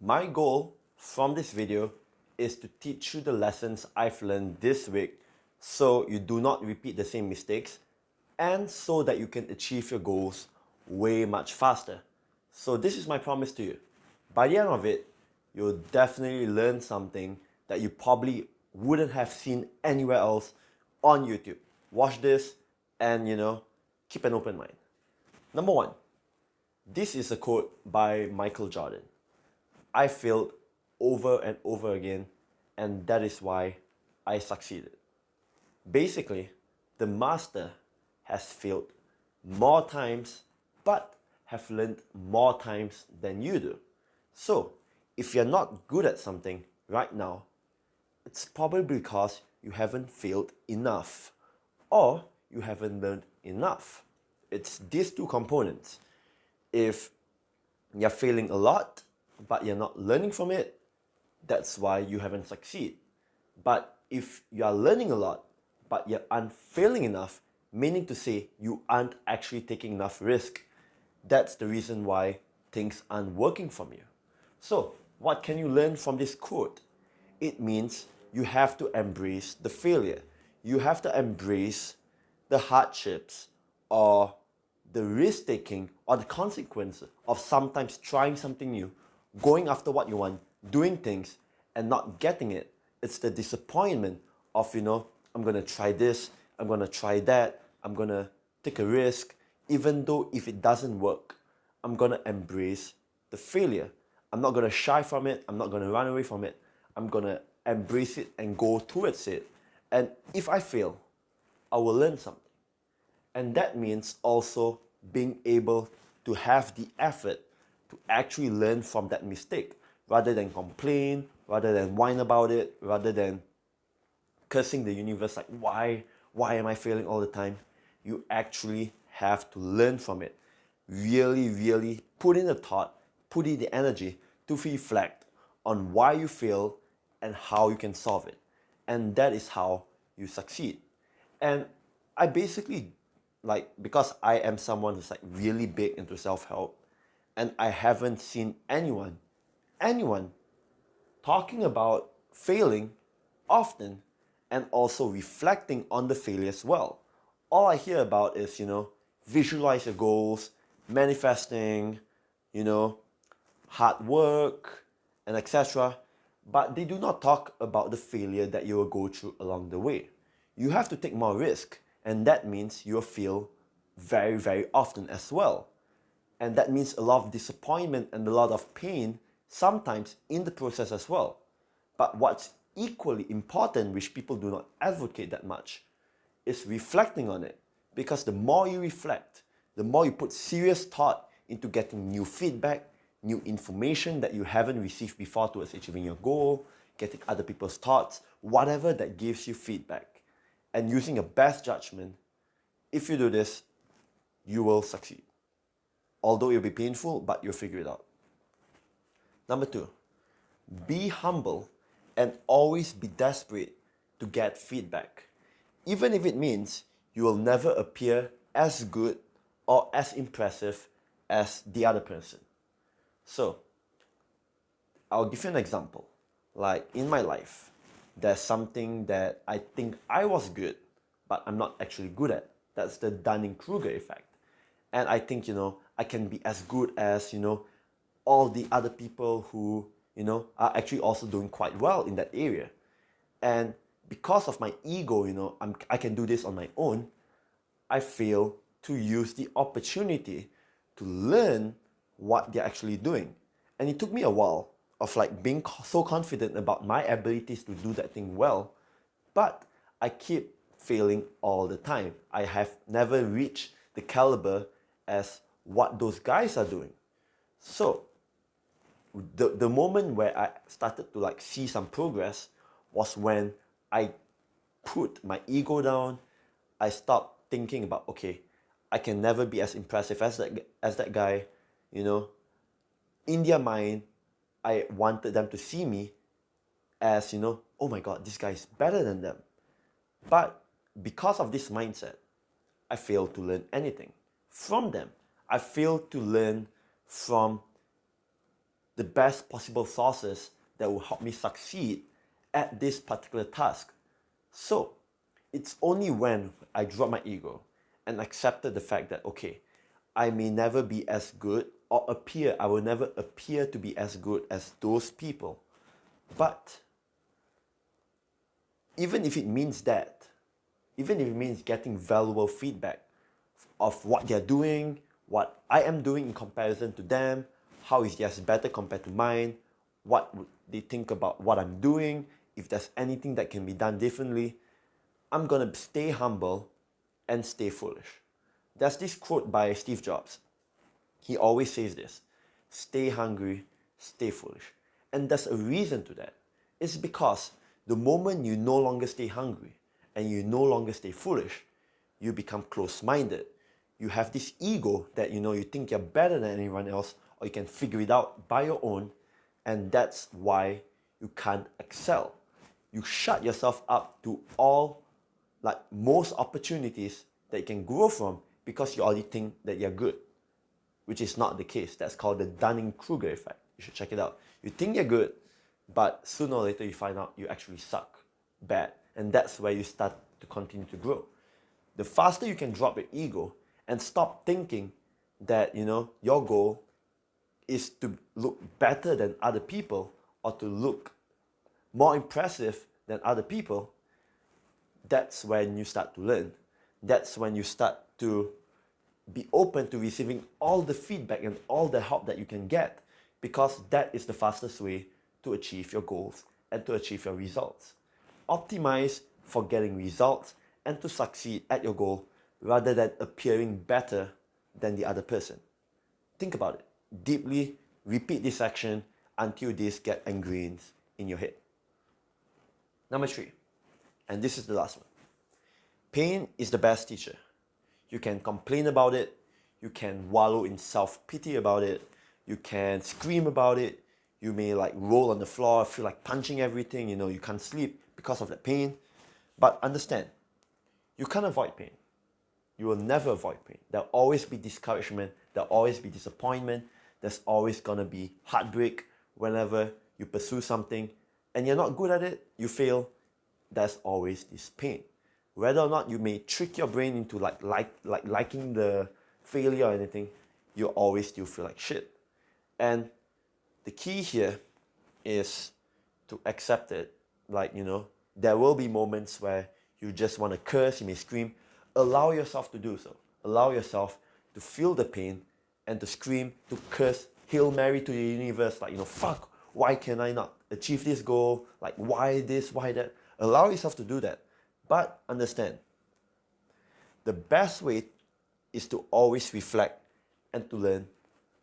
My goal from this video is to teach you the lessons I've learned this week so you do not repeat the same mistakes and so that you can achieve your goals way much faster. So this is my promise to you. By the end of it, you'll definitely learn something that you probably wouldn't have seen anywhere else on YouTube. Watch this and keep an open mind. Number one, this is a quote by Michael Jordan. I failed over and over again, and that is why I succeeded. Basically, the master has failed more times but have learned more times than you do. So, if you're not good at something right now, it's probably because you haven't failed enough or you haven't learned enough. It's these two components. If you're failing a lot but you're not learning from it, that's why you haven't succeeded. But if you are learning a lot but you aren't failing enough, meaning to say you aren't actually taking enough risk, that's the reason why things aren't working from you. So, what can you learn from this quote? It means you have to embrace the failure. You have to embrace the hardships or the risk taking or the consequences of sometimes trying something new, going after what you want, doing things and not getting it. It's the disappointment of, I'm going to try this, I'm going to try that, I'm going to take a risk. Even though if it doesn't work, I'm going to embrace the failure. I'm not going to shy from it. I'm not going to run away from it. I'm going to embrace it and go towards it. And if I fail, I will learn something. And that means also being able to have the effort to actually learn from that mistake rather than complain, rather than whine about it, rather than cursing the universe like, why am I failing all the time? You actually have to learn from it. Really put in the thought, put in the energy to reflect on why you fail and how you can solve it. And that is how you succeed. And I basically, because I am someone who's really big into self-help, and I haven't seen anyone talking about failing often and also reflecting on the failure as well. All I hear about is, visualize your goals, manifesting, hard work, and etc. But they do not talk about the failure that you will go through along the way. You have to take more risk, and that means you will fail very often as well. And that means a lot of disappointment and a lot of pain sometimes in the process as well. But what's equally important, which people do not advocate that much, is reflecting on it. Because the more you reflect, the more you put serious thought into getting new feedback, new information that you haven't received before towards achieving your goal, getting other people's thoughts, whatever that gives you feedback, and using your best judgment, if you do this, you will succeed. Although it'll be painful, but you'll figure it out. Number two, be humble and always be desperate to get feedback. Even if it means you will never appear as good or as impressive as the other person. So, I'll give you an example. Like in my life, there's something that I think I was good, but I'm not actually good at. That's the Dunning-Kruger effect. And I think, I can be as good as, all the other people who, are actually also doing quite well in that area. And because of my ego, I can do this on my own, I fail to use the opportunity to learn what they're actually doing. And it took me a while of being so confident about my abilities to do that thing well, but I keep failing all the time. I have never reached the caliber as what those guys are doing. So the moment where I started to see some progress was when I put my ego down. I stopped thinking about, okay, I can never be as impressive as that guy. In their mind, I wanted them to see me as, oh my God, this guy is better than them. But because of this mindset, I failed to learn anything from them. I failed to learn from the best possible sources that will help me succeed at this particular task. So, it's only when I drop my ego and accepted the fact that, okay, I may never be as good I will never appear to be as good as those people. But even if it means that, even if it means getting valuable feedback of what they're doing, what I am doing in comparison to them, how is theirs better compared to mine, what would they think about what I'm doing, if there's anything that can be done differently, I'm gonna stay humble and stay foolish. There's this quote by Steve Jobs. He always says this: stay hungry, stay foolish. And there's a reason to that. It's because the moment you no longer stay hungry and you no longer stay foolish, you become close-minded. You have this ego that you think you're better than anyone else, or you can figure it out by your own, and that's why you can't excel. You shut yourself up to most opportunities that you can grow from because you already think that you're good, which is not the case. That's called the Dunning-Kruger effect. You should check it out. You think you're good, but sooner or later you find out you actually suck bad, and that's where you start to continue to grow. The faster you can drop your ego and stop thinking that your goal is to look better than other people or to look more impressive than other people, that's when you start to learn. That's when you start to be open to receiving all the feedback and all the help that you can get, because that is the fastest way to achieve your goals and to achieve your results. Optimize for getting results and to succeed at your goal rather than appearing better than the other person. Think about it. Deeply repeat this action until this gets ingrained in your head. Number 3, and this is the last one. Pain is the best teacher. You can complain about it, you can wallow in self-pity about it, you can scream about it, you may roll on the floor, feel like punching everything, you can't sleep because of that pain. But understand, you can't avoid pain. You will never avoid pain. There'll always be discouragement, there'll always be disappointment, there's always gonna be heartbreak whenever you pursue something and you're not good at it, you fail, there's always this pain. Whether or not you may trick your brain into liking the failure or anything, you always still feel like shit. And the key here is to accept it. There will be moments where you just want to curse, you may scream. Allow yourself to do so. Allow yourself to feel the pain and to scream, to curse, Hail Mary to the universe, fuck, why can I not achieve this goal? Why this, why that? Allow yourself to do that. But understand, the best way is to always reflect and to learn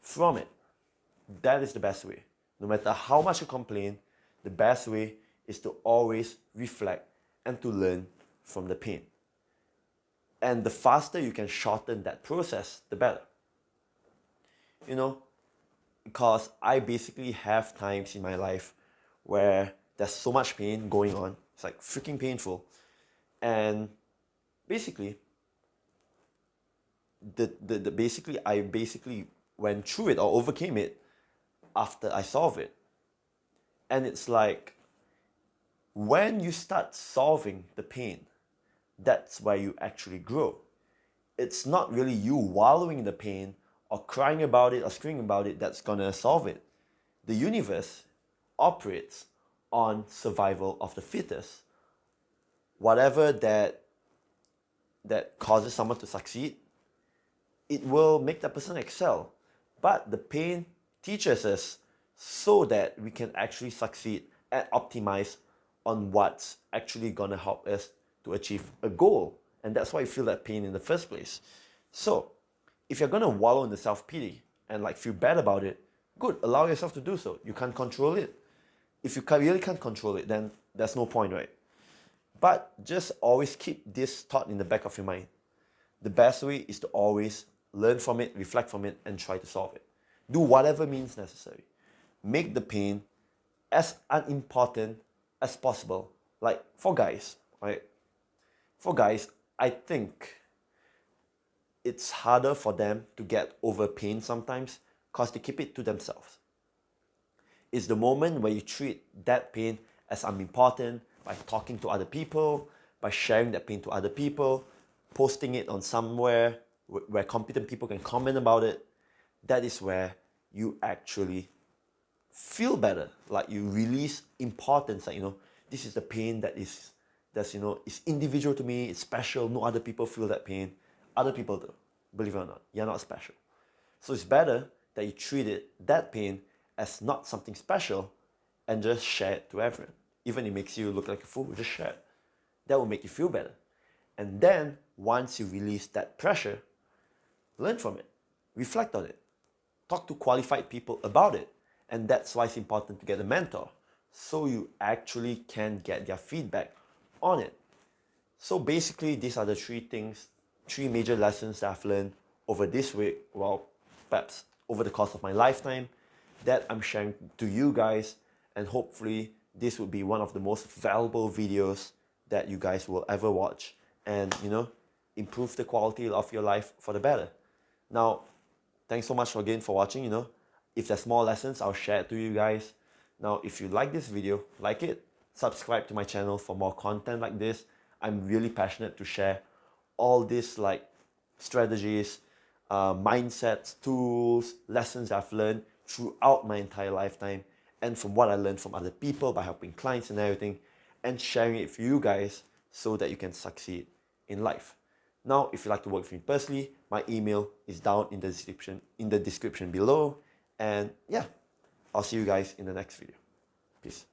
from it. That is the best way. No matter how much you complain, the best way is to always reflect and to learn from the pain. And the faster you can shorten that process, the better. Because I basically have times in my life where there's so much pain going on. It's freaking painful. And basically, I went through it or overcame it after I solved it. And it's when you start solving the pain, that's where you actually grow. It's not really you wallowing in the pain or crying about it or screaming about it that's gonna solve it. The universe operates on survival of the fittest. Whatever that causes someone to succeed, it will make that person excel. But the pain teaches us so that we can actually succeed and optimize on what's actually gonna help us to achieve a goal. And that's why you feel that pain in the first place. So, if you're gonna wallow in the self-pity and feel bad about it, good, allow yourself to do so. You can't control it. If you really can't control it, then there's no point, right? But just always keep this thought in the back of your mind. The best way is to always learn from it, reflect from it, and try to solve it. Do whatever means necessary. Make the pain as unimportant as possible. For guys, right? For guys, I think it's harder for them to get over pain sometimes because they keep it to themselves. It's the moment where you treat that pain as unimportant by talking to other people, by sharing that pain to other people, posting it on somewhere where competent people can comment about it. That is where you actually feel better. Like you release importance. Like, you know, this is the pain that's, you know, it's individual to me, it's special. No other people feel that pain. Other people do. Believe it or not, you're not special. So it's better that you treat that pain as not something special and just share it to everyone. Even if it makes you look like a fool, just share it. That will make you feel better. And then once you release that pressure, learn from it, reflect on it, talk to qualified people about it. And that's why it's important to get a mentor, so you actually can get their feedback on it. So basically, these are the three major lessons that I've learned over this week, well, perhaps over the course of my lifetime, that I'm sharing to you guys. And hopefully, this will be one of the most valuable videos that you guys will ever watch, and, you know, improve the quality of your life for the better. Now, thanks so much again for watching. You know, if there's more lessons, I'll share it to you guys. Now, if you like this video, like it, subscribe to my channel for more content like this. I'm really passionate to share all these like strategies, mindsets, tools, lessons I've learned throughout my entire lifetime, and from what I learned from other people by helping clients and everything, and sharing it for you guys so that you can succeed in life. Now, if you'd like to work with me personally, my email is down in the description below. And yeah, I'll see you guys in the next video. Peace.